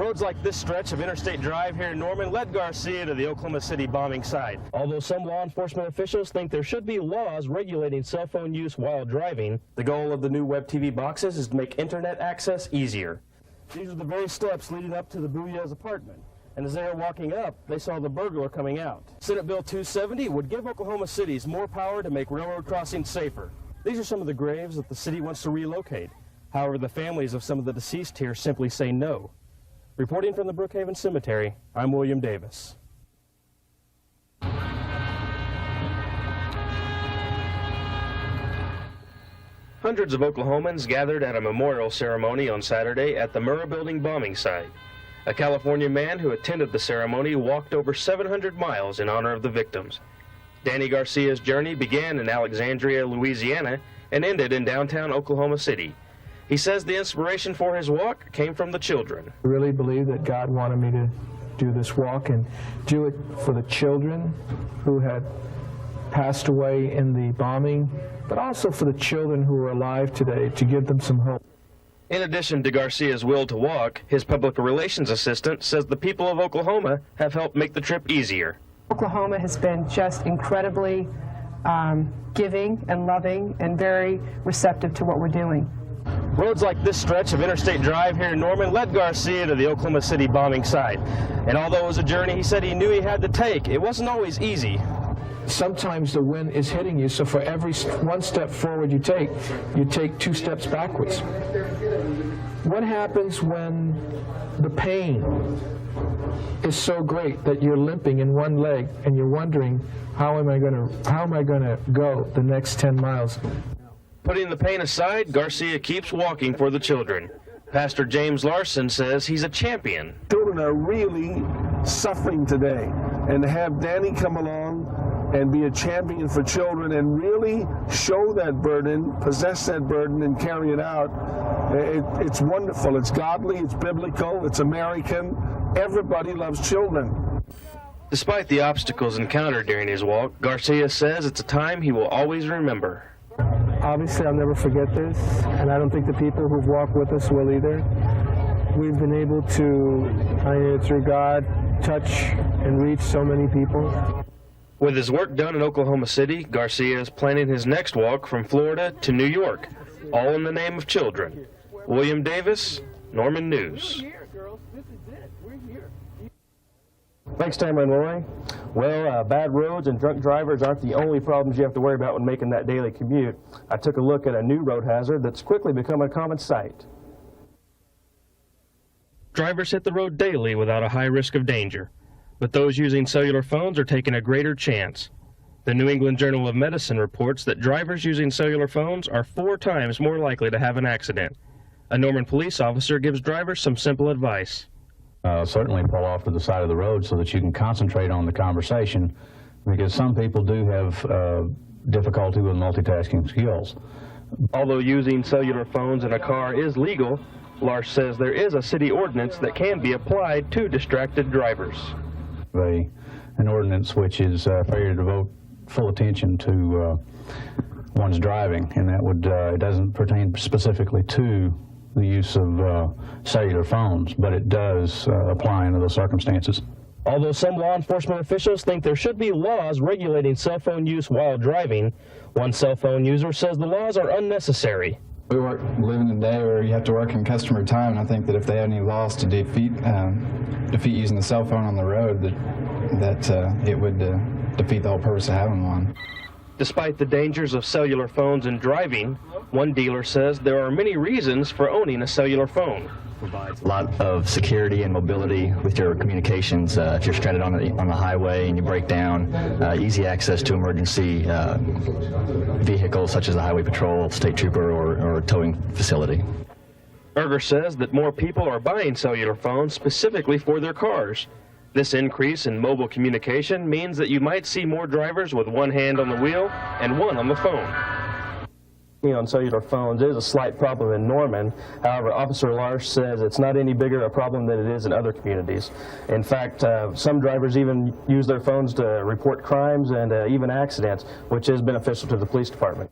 Roads like this stretch of Interstate Drive here in Norman led Garcia to the Oklahoma City bombing site. Although some law enforcement officials think there should be laws regulating cell phone use while driving, the goal of the new web TV boxes is to make internet access easier. These are the very steps leading up to the Booyah's apartment. And as they were walking up, they saw the burglar coming out. Senate Bill 270 would give Oklahoma cities more power to make railroad crossings safer. These are some of the graves that the city wants to relocate. However, the families of some of the deceased here simply say no. Reporting from the Brookhaven Cemetery, I'm William Davis. Hundreds of Oklahomans gathered at a memorial ceremony on Saturday at the Murrah Building bombing site. A California man who attended the ceremony walked over 700 miles in honor of the victims. Danny Garcia's journey began in Alexandria, Louisiana, and ended in downtown Oklahoma City. He says the inspiration for his walk came from the children. I really believe that God wanted me to do this walk and do it for the children who had passed away in the bombing, but also for the children who are alive today, to give them some hope. In addition to Garcia's will to walk, his public relations assistant says the people of Oklahoma have helped make the trip easier. Oklahoma has been just incredibly giving and loving and very receptive to what we're doing. Roads like this stretch of Interstate Drive here in Norman led Garcia to the Oklahoma City bombing site. And although it was a journey he said he knew he had to take, it wasn't always easy. Sometimes the wind is hitting you, so for every one step forward you take 2 steps backwards. What happens when the pain is so great that you're limping in one leg and you're wondering, how am I going to go the next 10 miles? Putting the pain aside, Garcia keeps walking for the children. Pastor James Larson says he's a champion. Children are really suffering today, and to have Danny come along and be a champion for children and really show that burden, possess that burden, and carry it out, it's wonderful. It's godly, it's biblical, it's American. Everybody loves children. Despite the obstacles encountered during his walk, Garcia says it's a time he will always remember. Obviously, I'll never forget this, and I don't think the people who've walked with us will either. We've been able to, through God, touch and reach so many people. With his work done in Oklahoma City, Garcia is planning his next walk from Florida to New York, all in the name of children. William Davis, Norman News. Thanks, Tamara and Roy. Well, bad roads and drunk drivers aren't the only problems you have to worry about when making that daily commute. I took a look at a new road hazard that's quickly become a common sight. Drivers hit the road daily without a high risk of danger, but those using cellular phones are taking a greater chance. The New England Journal of Medicine reports that drivers using cellular phones are 4 times more likely to have an accident. A Norman police officer gives drivers some simple advice. Certainly pull off to the side of the road so that you can concentrate on the conversation, because some people do have difficulty with multitasking skills. Although using cellular phones in a car is legal, Larsh says there is a city ordinance that can be applied to distracted drivers. An ordinance which is failure to devote full attention to one's driving, and that would it doesn't pertain specifically to the use of cellular phones, but it does apply under those circumstances. Although some law enforcement officials think there should be laws regulating cell phone use while driving, one cell phone user says the laws are unnecessary. We live in a day where you have to work in customer time, and I think that if they had any laws to defeat using the cell phone on the road, that it would defeat the whole purpose of having one. Despite the dangers of cellular phones in driving, one dealer says there are many reasons for owning a cellular phone. Provides a lot of security and mobility with your communications. If you're stranded on the highway and you break down, easy access to emergency vehicles such as the Highway Patrol, State Trooper, or towing facility. Berger says that more people are buying cellular phones specifically for their cars. This increase in mobile communication means that you might see more drivers with one hand on the wheel and one on the phone. On cellular phones is a slight problem in Norman. However, Officer Larsh says it's not any bigger a problem than it is in other communities. In fact, some drivers even use their phones to report crimes and even accidents, which is beneficial to the police department.